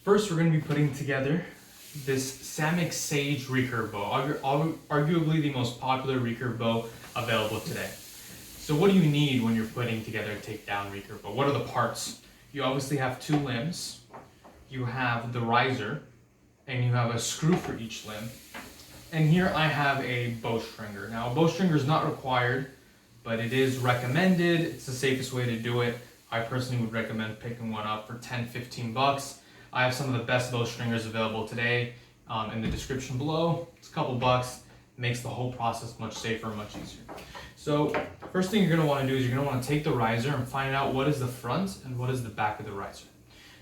First, we're going to be putting together this Samick Sage Recurve Bow, arguably the most popular recurve bow available today. So what do you need when you're putting together a Takedown Recurve Bow? What are the parts? You obviously have two limbs, you have the riser, and you have a screw for each limb. And here I have a bowstringer. Now a bowstringer is not required, but it is recommended. It's the safest way to do it. I personally would recommend picking one up for 10-15 bucks. I have some of the best bowstringers available today in the description below. It's a couple bucks. It makes the whole process much safer and much easier. So first thing you're going to want to do is you're going to want to take the riser and find out what is the front and what is the back of the riser.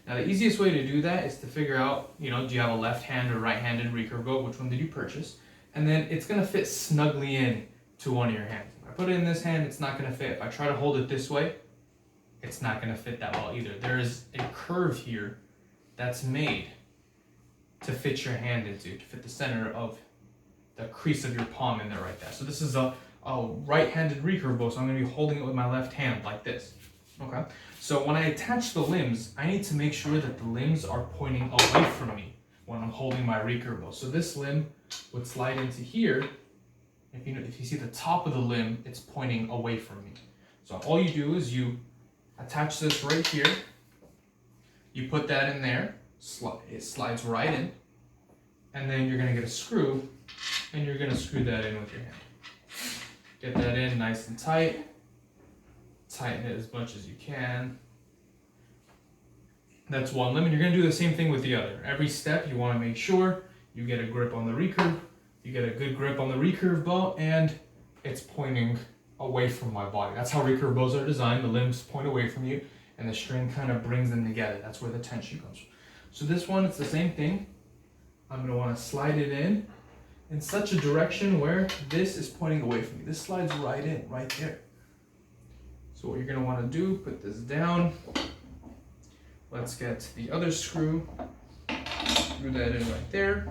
Now the easiest way to do that is to figure out, do you have a left-hand or right-handed recurve bow? Which one did you purchase? And then it's going to fit snugly in to one of your hands. If I put it in this hand, it's not going to fit. If I try to hold it this way, it's not going to fit that well either. There is a curve here that's made to fit your hand into, to fit the center of the crease of your palm in there right there. So this is a right-handed recurve bow, so I'm going to be holding it with my left hand like this. Okay, so when I attach the limbs, I need to make sure that the limbs are pointing away from me when I'm holding my recurve bow. So this limb would slide into here. If you see the top of the limb, it's pointing away from me. So all you do is you attach this right here. You put that in there. It slides right in. And then you're going to get a screw, and you're going to screw that in with your hand. Get that in nice and tight. Tighten it as much as you can. That's one limb, and you're going to do the same thing with the other. Every step you want to make sure you get a grip on the recurve, you get a good grip on the recurve bow, and it's pointing away from my body. That's how recurve bows are designed. The limbs point away from you, and the string kind of brings them together. That's where the tension comes from. So this one, it's the same thing. I'm going to want to slide it in such a direction where this is pointing away from me. This slides right in, right there. So what you're going to want to do, put this down. Let's get the other screw. Screw that in right there.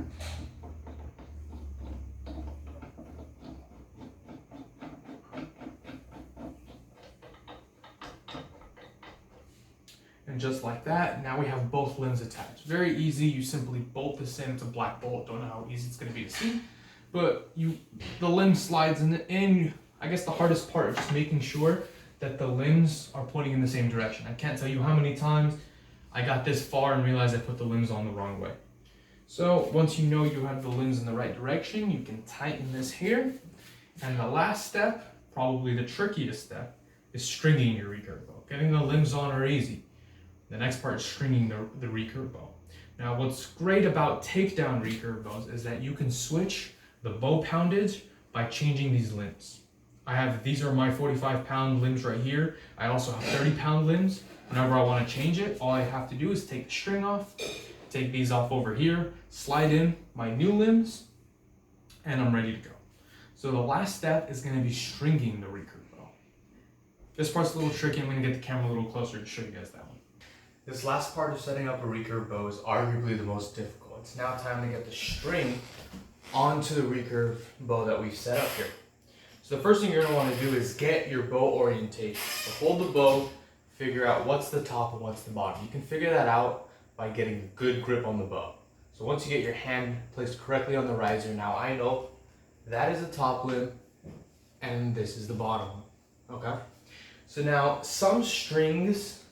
And just like that, now we have both limbs attached. Very easy. You simply bolt this in. It's a black bolt. Don't know how easy it's going to be to see. But the limb slides in. I guess the hardest part is just making sure that the limbs are pointing in the same direction. I can't tell you how many times I got this far and realized I put the limbs on the wrong way. So once you know you have the limbs in the right direction, you can tighten this here. And the last step, probably the trickiest step, is stringing your recurve bow. Getting the limbs on are easy. The next part is stringing the recurve bow. Now what's great about takedown recurve bows is that you can switch the bow poundage by changing these limbs. These are my 45-pound limbs right here. I also have 30-pound limbs. Whenever I want to change it, all I have to do is take the string off, take these off over here, slide in my new limbs, and I'm ready to go. So the last step is going to be stringing the recurve bow. This part's a little tricky. I'm going to get the camera a little closer to show you guys that one. This last part of setting up a recurve bow is arguably the most difficult. It's now time to get the string onto the recurve bow that we've set up here. So the first thing you're going to want to do is get your bow orientation. So hold the bow, figure out what's the top and what's the bottom. You can figure that out by getting a good grip on the bow. So once you get your hand placed correctly on the riser, now I know that is the top limb and this is the bottom limb. Okay? So now some strings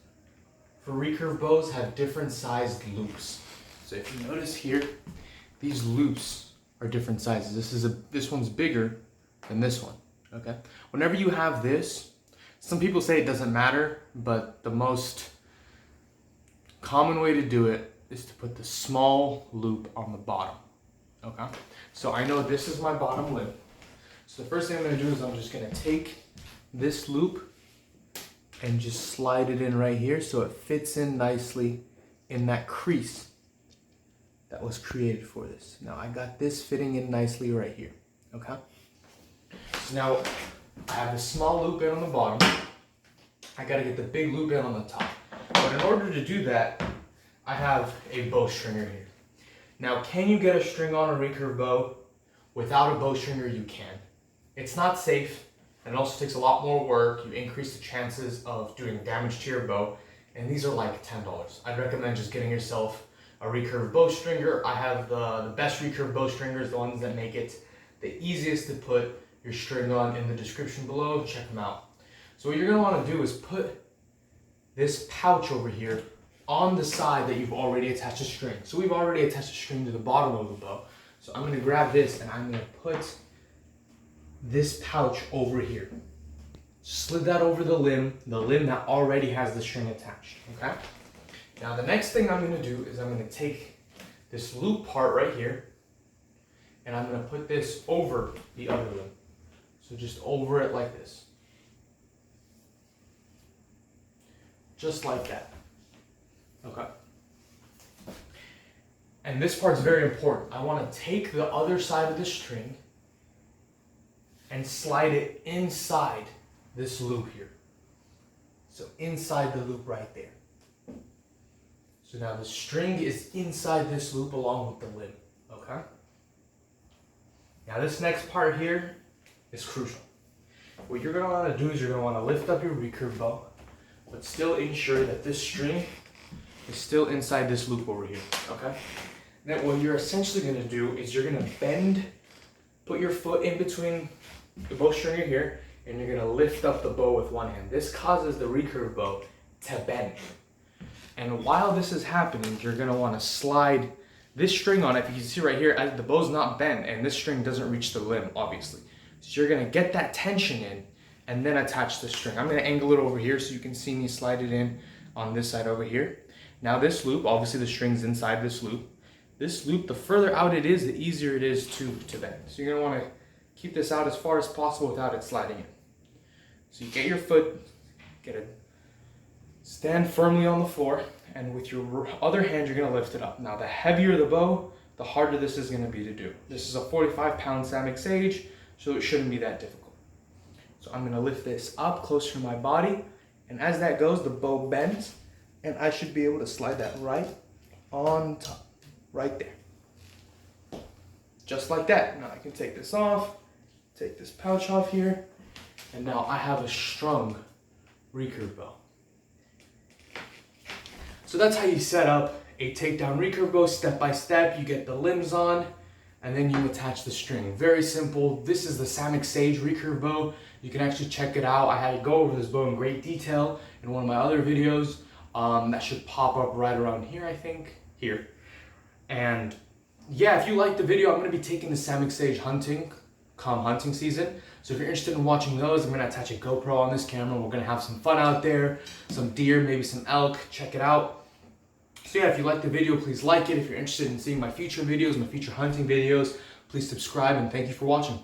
for recurve bows have different sized loops. So if you notice here, these loops are different sizes. This one's bigger than this one. Okay? Whenever you have this, some people say it doesn't matter, but the most common way to do it is to put the small loop on the bottom. Okay? So I know this is my bottom limb. So the first thing I'm going to do is I'm just going to take this loop and just slide it in right here so it fits in nicely in that crease that was created for this. Now I got this fitting in nicely right here. Okay? So now I have the small loop in on the bottom. I got to get the big loop in on the top. But in order to do that, I have a bowstringer here. Now, can you get a string on a recurve bow? Without a bowstringer, you can. It's not safe, and it also takes a lot more work. You increase the chances of doing damage to your bow, and these are like $10. I'd recommend just getting yourself a recurve bowstringer. I have the best recurve bowstringers, the ones that make it the easiest to put your string on, in the description below. Check them out. So what you're going to want to do is put this pouch over here on the side that you've already attached a string. So we've already attached a string to the bottom of the bow. So I'm going to grab this and I'm going to put this pouch over here. Slid that over the limb that already has the string attached, okay? Now the next thing I'm going to do is I'm going to take this loop part right here and I'm going to put this over the other limb. So just over it like this. Just like that. Okay. And this part's very important. I want to take the other side of the string and slide it inside this loop here. So inside the loop right there. So now the string is inside this loop along with the limb, okay? Now this next part here is crucial. What you're gonna wanna do is you're gonna wanna lift up your recurve bow, but still ensure that this string is still inside this loop over here, okay? Then what you're essentially gonna do is you're gonna bend, put your foot in between the bowstringer here, and you're gonna lift up the bow with one hand. This causes the recurve bow to bend. And while this is happening, you're gonna wanna slide this string on it. If you can see right here, the bow's not bent and this string doesn't reach the limb, obviously. So you're gonna get that tension in and then attach the string. I'm gonna angle it over here so you can see me slide it in on this side over here. Now this loop, obviously the string's inside this loop. This loop, the further out it is, the easier it is to bend. So you're gonna wanna keep this out as far as possible without it sliding in. So you get your foot, stand firmly on the floor, and with your other hand, you're gonna lift it up. Now, the heavier the bow, the harder this is gonna be to do. This is a 45-pound Samick Sage, so it shouldn't be that difficult. So I'm gonna lift this up closer to my body, and as that goes, the bow bends, and I should be able to slide that right on top, right there. Just like that. Now I can take this off, take this pouch off here, and now I have a strung recurve bow. So that's how you set up a takedown recurve bow step by step. You get the limbs on and then you attach the string. Very simple. This is the Samick Sage Recurve Bow. You can actually check it out. I had to go over this bow in great detail in one of my other videos. That should pop up right around here, I think. Here. And yeah, if you like the video, I'm going to be taking the Samick Sage hunting come hunting season. So if you're interested in watching those, I'm gonna attach a GoPro on this camera. We're gonna have some fun out there, some deer, maybe some elk. Check it out. So yeah, if you like the video, please like it. If you're interested in seeing my future videos, my future hunting videos, please subscribe, and thank you for watching.